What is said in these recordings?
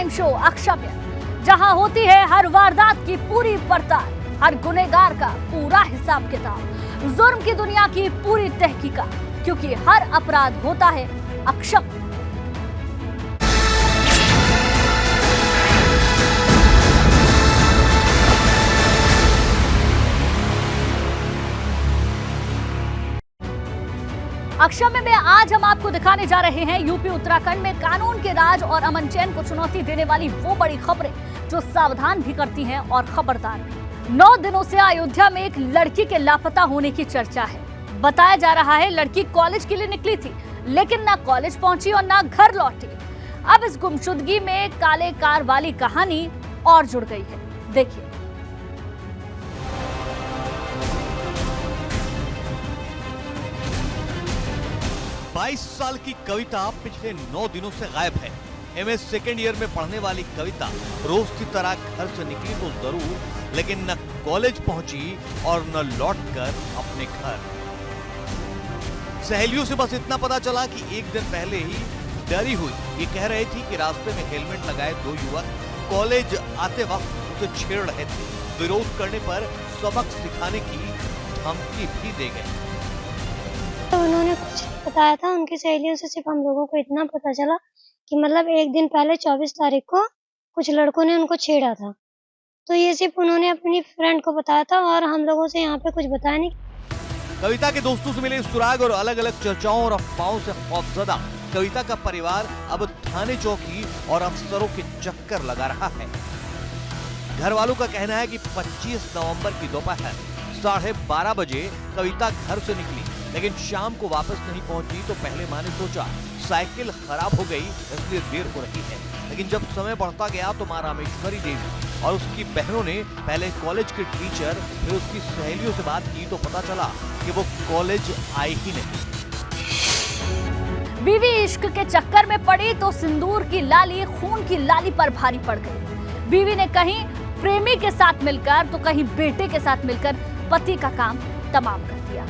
Crime show अक्षम्य, जहां होती है हर वारदात की पूरी पड़ताल, हर गुनहगार का पूरा हिसाब किताब, जुर्म की दुनिया की पूरी तहकीकात, क्योंकि हर अपराध होता है अक्षम्य। अक्षम्य में आज हम आपको दिखाने जा रहे हैं यूपी उत्तराखंड में कानून के राज और अमन चैन को चुनौती देने वाली वो बड़ी खबरें जो सावधान भी करती हैं और खबरदार भी। 9 दिनों से अयोध्या में एक लड़की के लापता होने की चर्चा है। बताया जा रहा है लड़की कॉलेज के लिए निकली थी, लेकिन ना कॉलेज पहुंची और ना घर लौटी। अब इस गुमशुदगी में काले कार वाली कहानी और जुड़ गई है, देखिए। 22 साल की कविता पिछले 9 दिनों से गायब है। एमए सेकेंड ईयर में पढ़ने वाली कविता रोज की तरह घर से निकली तो जरूर, लेकिन न कॉलेज पहुंची और न लौटकर अपने घर। सहेलियों से बस इतना पता चला कि एक दिन पहले ही डरी हुई ये कह रही थी कि रास्ते में हेलमेट लगाए 2 युवक कॉलेज आते वक्त उसे छेड़ रहे थे। विरोध करने पर सबक सिखाने की धमकी भी दे गए। तो उन्होंने कुछ बताया था, उनकी सहेलियों से सिर्फ हम लोगों को इतना पता चला कि मतलब एक दिन पहले 24 तारीख को कुछ लड़कों ने उनको छेड़ा था। तो ये सिर्फ उन्होंने अपनी फ्रेंड को बताया था और हम लोगों से यहाँ पे कुछ बताया नहीं। कविता के दोस्तों से मिले सुराग और अलग अलग चर्चाओं और अफवाहों से खौफजदा कविता का परिवार अब थाने चौकी और अफसरों के चक्कर लगा रहा है। घर वालों का कहना है कि 25 नवंबर की दोपहर 12:30 बजे कविता घर से निकली, लेकिन शाम को वापस नहीं पहुंची। तो पहले माँ ने सोचा साइकिल खराब हो गई इसलिए देर हो रही है, लेकिन जब समय बढ़ता गया तो माँ रामेश्वरी देवी और उसकी बहनों ने पहले कॉलेज के टीचर फिर उसकी सहेलियों से बात की तो पता चला कि वो कॉलेज आई ही नहीं। बीवी इश्क के चक्कर में पड़ी तो सिंदूर की लाली खून की लाली पर भारी पड़ गई। बीवी ने कहीं प्रेमी के साथ मिलकर तो कहीं बेटे के साथ मिलकर पति का काम तमाम कर दिया।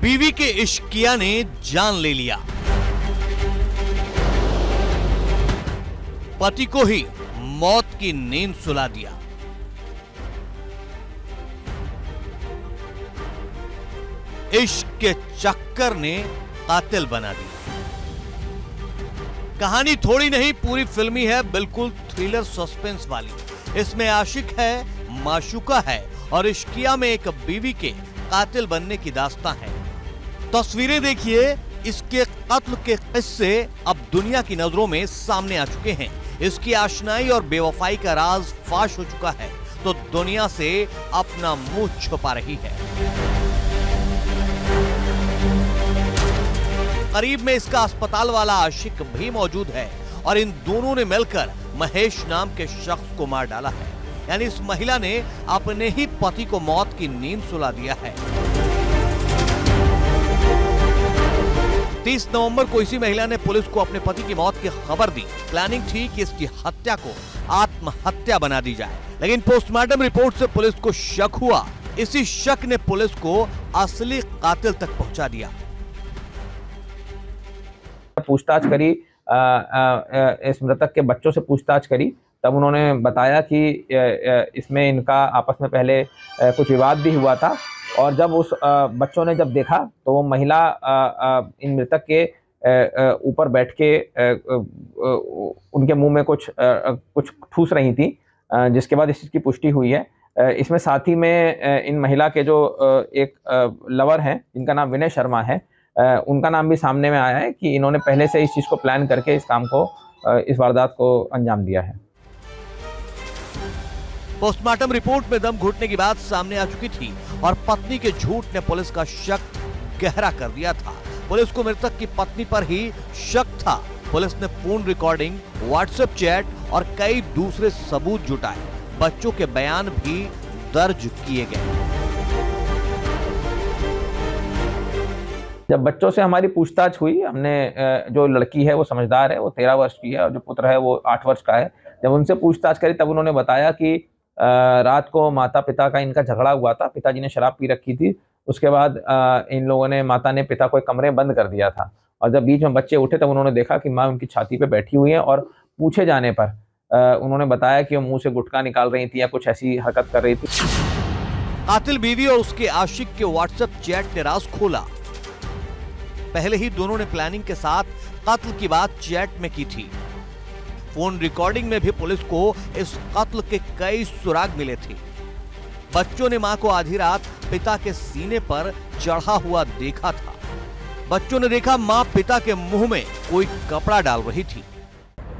बीवी के इश्किया ने जान ले लिया, पति को ही मौत की नींद सुला दिया। इश्क के चक्कर ने कातिल बना दिया। कहानी थोड़ी नहीं पूरी फिल्मी है, बिल्कुल थ्रिलर सस्पेंस वाली। इसमें आशिक है, माशूका है और इश्किया में एक बीवी के कातिल बनने की दास्तां है। तस्वीरें देखिए, इसके कत्ल के किस्से अब दुनिया की नजरों में सामने आ चुके हैं। इसकी आशनाई और बेवफाई का राज फाश हो चुका है तो दुनिया से अपना मुंह छुपा रही है। करीब में इसका अस्पताल वाला आशिक भी मौजूद है और इन दोनों ने मिलकर महेश नाम के शख्स को मार डाला है। यानी इस महिला ने अपने ही पति को मौत की नींद सुला दिया है। 30 नवंबर को इसी महिला ने पुलिस को अपने पति की मौत की खबर दी। प्लानिंग थी कि इसकी हत्या को आत्महत्या बना दी जाए, लेकिन पोस्टमार्टम रिपोर्ट से पुलिस को शक हुआ। इसी शक ने पुलिस को असली कातिल तक पहुंचा दिया। पूछताछ करी, इस मृतक के बच्चों से पूछताछ करी, तब उन्होंने बताया कि इसमें इनका आपस में पहले कुछ विवाद भी हुआ था और जब उस बच्चों ने जब देखा तो वो महिला इन मृतक के ऊपर बैठ के उनके मुंह में कुछ ठूस रही थी, जिसके बाद इस चीज़ की पुष्टि हुई है। इसमें साथ ही में इन महिला के जो एक लवर हैं जिनका नाम विनय शर्मा है, उनका नाम भी सामने में आया है कि इन्होंने पहले से इस चीज़ को प्लान करके इस काम को, इस वारदात को अंजाम दिया है। पोस्टमार्टम रिपोर्ट में दम घुटने की बात सामने आ चुकी थी और पत्नी के झूठ ने पुलिस का शक गहरा कर दिया था। पुलिस को मृतक की पत्नी पर ही शक था। पुलिस ने फोन रिकॉर्डिंग, व्हाट्सएप चैट और कई दूसरे सबूत जुटाए। बच्चों के बयान भी दर्ज किए गए। जब बच्चों से हमारी पूछताछ हुई, हमने जो लड़की है वो समझदार है, वो 13 वर्ष की है और जो पुत्र है वो 8 वर्ष का है। जब उनसे पूछताछ करी तब उन्होंने बताया कि रात को माता पिता का इनका झगड़ा हुआ था। पिताजी ने शराब पी रखी थी, उसके बाद इन लोगों ने, माता ने पिता को एक कमरे में बंद कर दिया था, और जब बीच में बच्चे उठे तब उन्होंने देखा कि माँ उनकी छाती पे बैठी हुई है, और पूछे जाने पर उन्होंने बताया कि वो मुंह से गुटखा निकाल रही थी या कुछ ऐसी हरकत कर रही थी। कातिल बीवी और उसके आशिक के व्हाट्सएप चैट ने राज खोला। पहले ही दोनों ने प्लानिंग के साथ कत्ल की बात चैट में की थी। फोन रिकॉर्डिंग में भी पुलिस को इस कत्ल के कई सुराग मिले थे। बच्चों ने मां को आधी रात पिता के सीने पर चढ़ा हुआ देखा था। बच्चों ने देखा मां पिता के मुंह में कोई कपड़ा डाल रही थी।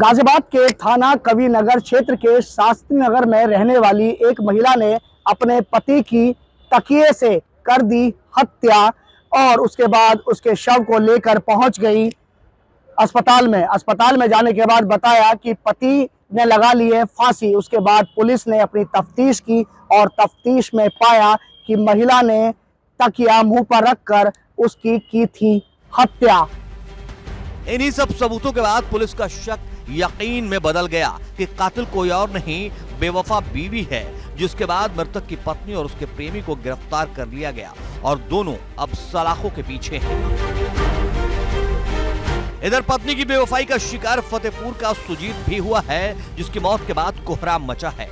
गाजियाबाद के थाना कवि नगर क्षेत्र के शास्त्री नगर में रहने वाली एक महिला ने अपने पति की तकिए से कर दी हत्या, और उसके बाद उसके शव को लेकर पहुंच गई अस्पताल में। अस्पताल में जाने के बाद बताया कि पति ने लगा ली है फांसी। उसके बाद पुलिस ने अपनी तफ्तीश की और तफ्तीश में पाया कि महिला ने तकिया मुंह पर रखकर उसकी की थी हत्या। इन्हीं सब सबूतों के बाद पुलिस का शक यकीन में बदल गया कि कातिल कोई और नहीं, बेवफा बीवी है, जिसके बाद मृतक की पत्नी और उसके प्रेमी को गिरफ्तार कर लिया गया और दोनों अब सलाखों के पीछे हैं। इधर पत्नी की बेवफाई का शिकार फतेहपुर का सुजीत भी हुआ है, जिसकी मौत के बाद कोहराम मचा है।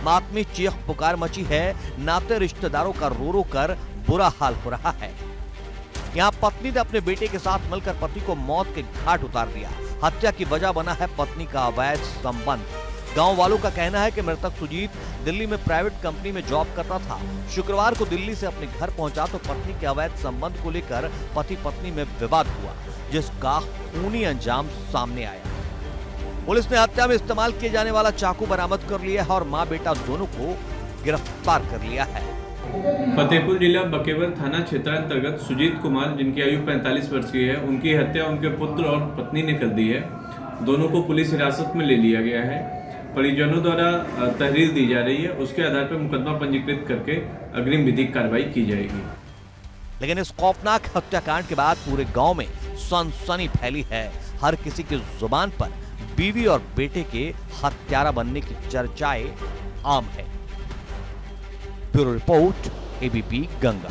मातमी चीख पुकार मची है। नाते रिश्तेदारों का रो रो कर बुरा हाल हो रहा है। यहाँ पत्नी ने अपने बेटे के साथ मिलकर पति को मौत के घाट उतार दिया। हत्या की वजह बना है पत्नी का अवैध संबंध। गांव वालों का कहना है कि मृतक सुजीत दिल्ली में प्राइवेट कंपनी में जॉब करता था। शुक्रवार को दिल्ली से अपने घर पहुंचा तो पत्नी के अवैध संबंध को लेकर पति पत्नी में विवाद हुआ, जिसका खूनी अंजाम सामने आया। पुलिस ने हत्या में इस्तेमाल किए जाने वाला चाकू बरामद कर लिया है और मां बेटा दोनों को गिरफ्तार कर लिया है। फतेहपुर जिला बकेवर थाना क्षेत्रांतर्गत सुजीत कुमार, जिनकी आयु 45 वर्ष की है, उनकी हत्या उनके पुत्र और पत्नी ने कर दी है। दोनों को पुलिस हिरासत में ले लिया गया है। परिजनों द्वारा तहरीर दी जा रही है, उसके आधार पर मुकदमा पंजीकृत करके अग्रिम विधिक कार्रवाई की जाएगी। लेकिन इस खौफनाक हत्याकांड के बाद पूरे गांव में सनसनी फैली है। हर किसी की जुबान पर बीवी और बेटे के हत्यारा बनने की चर्चाएं आम है। Bureau report, ABP Ganga.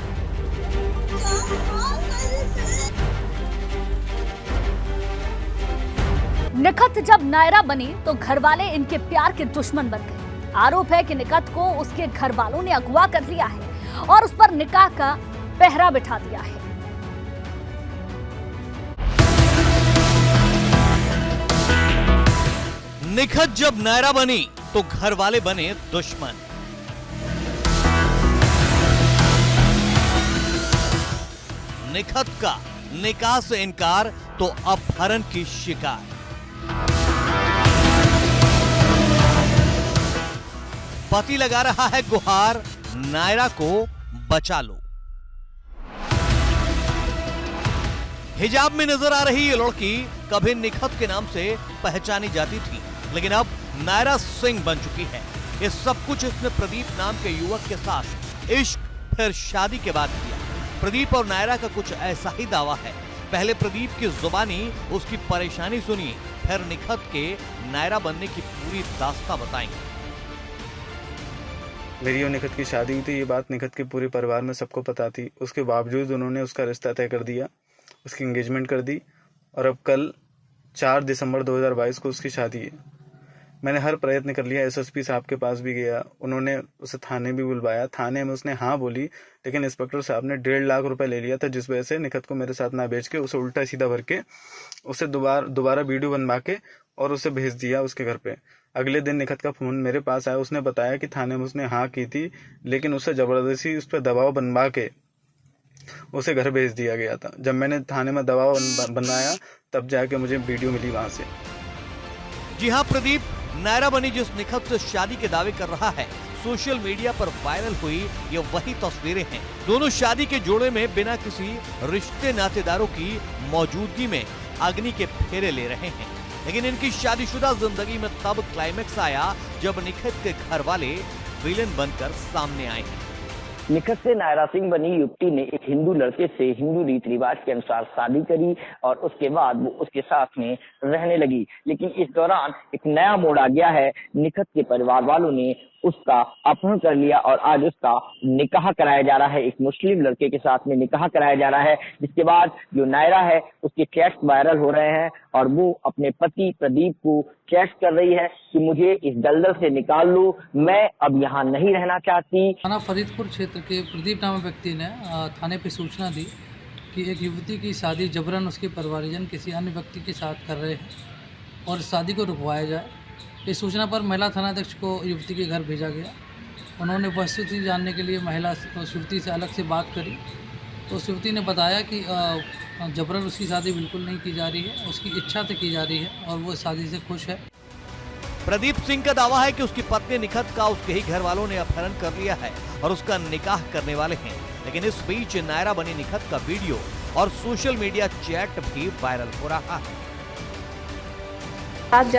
Nikhat जब नायरा बनी तो घरवाले इनके प्यार के दुश्मन बन गए। आरोप है कि निखत को उसके घर वालों ने अगवा कर लिया है और उस पर निकाह का पहरा बिठा दिया है। निखत जब नायरा बनी तो घर वाले बने दुश्मन। निखत का निकाह से इनकार तो अपहरण की शिकार। पति लगा रहा है गुहार, नायरा को बचा लो। हिजाब में नजर आ रही ये लड़की कभी निखत के नाम से पहचानी जाती थी, लेकिन अब नायरा सिंह बन चुकी है। ये सब कुछ इसने प्रदीप नाम के युवक के साथ इश्क फिर शादी के बाद किया। प्रदीप और नायरा का कुछ ऐसा ही दावा है। पहले प्रदीप की जुबानी उसकी परेशानी सुनिए, फिर निखत के नायरा बनने की पूरी दास्तां बताएंगे। मेरी और निखत की शादी हुई थी, ये बात निखत के पूरे परिवार में सबको पता थी। उसके बावजूद उन्होंने उसका रिश्ता तय कर दिया, उसकी एंगेजमेंट कर दी और अब कल 4 दिसंबर 2022 को उसकी शादी है। मैंने हर प्रयत्न कर लिया, एसएसपी साहब के पास भी गया, उन्होंने उसे थाने भी बुलवाया। थाने में उसने हाँ बोली, लेकिन इंस्पेक्टर साहब ने 1.5 लाख रुपए ले लिया था, जिस वजह से निखत को मेरे साथ ना बेच के उसे उल्टा सीधा भर के उसे दोबारा वीडियो बनवा के और उसे भेज दिया उसके घर पे। अगले दिन निखत का फोन मेरे पास आया, उसने बताया कि थाने में उसने हाँ की थी, लेकिन उसे जबरदस्ती उस पर दबाव बनवा के उसे घर भेज दिया गया था। जब मैंने थाने में दबाव बनाया तब जाके मुझे वीडियो मिली वहां से। जी हां, प्रदीप नायरा बनी जिस निखत से शादी के दावे कर रहा है, सोशल मीडिया पर वायरल हुई ये वही तस्वीरें हैं। दोनों शादी के जोड़े में बिना किसी रिश्ते नातेदारों की मौजूदगी में अग्नि के फेरे ले रहे हैं। लेकिन इनकी शादीशुदा जिंदगी में तब क्लाइमेक्स आया जब निखत के घर वाले विलेन बनकर सामने आए हैं। निखत से नायरा सिंह बनी युवती ने एक हिंदू लड़के से हिंदू रीति रिवाज के अनुसार शादी करी और उसके बाद वो उसके साथ में रहने लगी। लेकिन इस दौरान एक नया मोड़ आ गया है। निखत के परिवार वालों ने उसका अपहरण कर लिया और आज उसका निकाह कराया जा रहा है। एक मुस्लिम लड़के के साथ में निकाह कराया जा रहा है, जिसके बाद जो नायरा है उसके चैट्स वायरल हो रहे हैं और वो अपने पति प्रदीप को चैट कर रही है कि मुझे इस दलदल से निकाल लो, मैं अब यहाँ नहीं रहना चाहती। थाना फरीदपुर क्षेत्र के प्रदीप नामक व्यक्ति ने थाने पे सूचना दी कि एक युवती की शादी जबरन उसके परिवारजन किसी अन्य व्यक्ति के साथ कर रहे हैं और शादी को रुकवाया जाए। इस सूचना पर महिला थानाध्यक्ष को युवती के घर भेजा गया। उन्होंने वस्तुस्थिति जानने के लिए महिला उस युवती से अलग से बात करी तो उस युवती ने बताया कि जबरन उसकी शादी बिल्कुल नहीं की जा रही है, उसकी इच्छा से की जा रही है और वो शादी से खुश है। प्रदीप सिंह का दावा है कि उसकी पत्नी निखत का उसके ही घर वालों ने अपहरण कर लिया है और उसका निकाह करने वाले हैं। लेकिन इस बीच नायरा बनी निखत का वीडियो और सोशल मीडिया चैट भी वायरल हो रहा है। साथ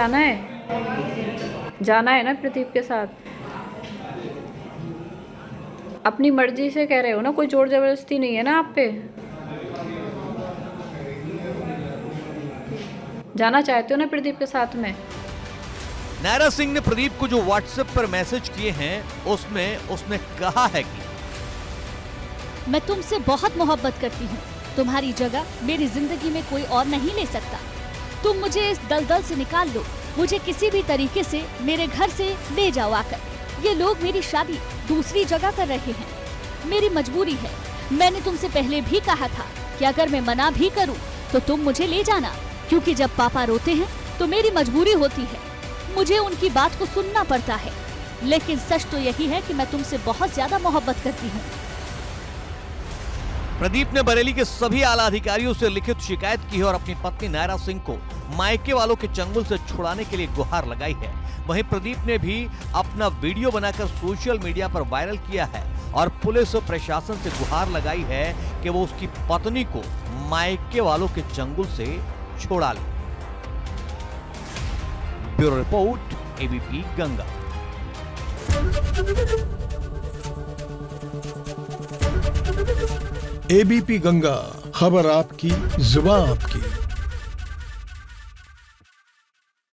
जाना है ना प्रदीप के साथ, अपनी मर्जी से कह रहे हो ना, कोई जोर जबरदस्ती नहीं है ना आप पे। जाना चाहते हो ना प्रदीप के साथ में। नायरा सिंह ने प्रदीप को जो व्हाट्सएप पर मैसेज किए हैं उसमें उसने कहा है कि मैं तुमसे बहुत मोहब्बत करती हूँ, तुम्हारी जगह मेरी जिंदगी में कोई और नहीं ले सकता। तुम मुझे इस दलदल से निकाल लो, मुझे किसी भी तरीके से मेरे घर से ले जाओ आकर। ये लोग मेरी शादी दूसरी जगह कर रहे हैं, मेरी मजबूरी है। मैंने तुमसे पहले भी कहा था कि अगर मैं मना भी करूं तो तुम मुझे ले जाना, क्योंकि जब पापा रोते हैं तो मेरी मजबूरी होती है, मुझे उनकी बात को सुनना पड़ता है। लेकिन सच तो यही है कि मैं तुमसे बहुत ज्यादा मोहब्बत करती हूँ। प्रदीप ने बरेली के सभी आला अधिकारियों से लिखित शिकायत की है और अपनी पत्नी नायरा सिंह को मायके वालों के चंगुल से छुड़ाने के लिए गुहार लगाई है। वहीं प्रदीप ने भी अपना वीडियो बनाकर सोशल मीडिया पर वायरल किया है और पुलिस और प्रशासन से गुहार लगाई है कि वो उसकी पत्नी को मायके वालों के चंगुल से छुड़ा ले। Bureau report, ABP Ganga. ABP Ganga, खबर आपकी, जुबान आपकी।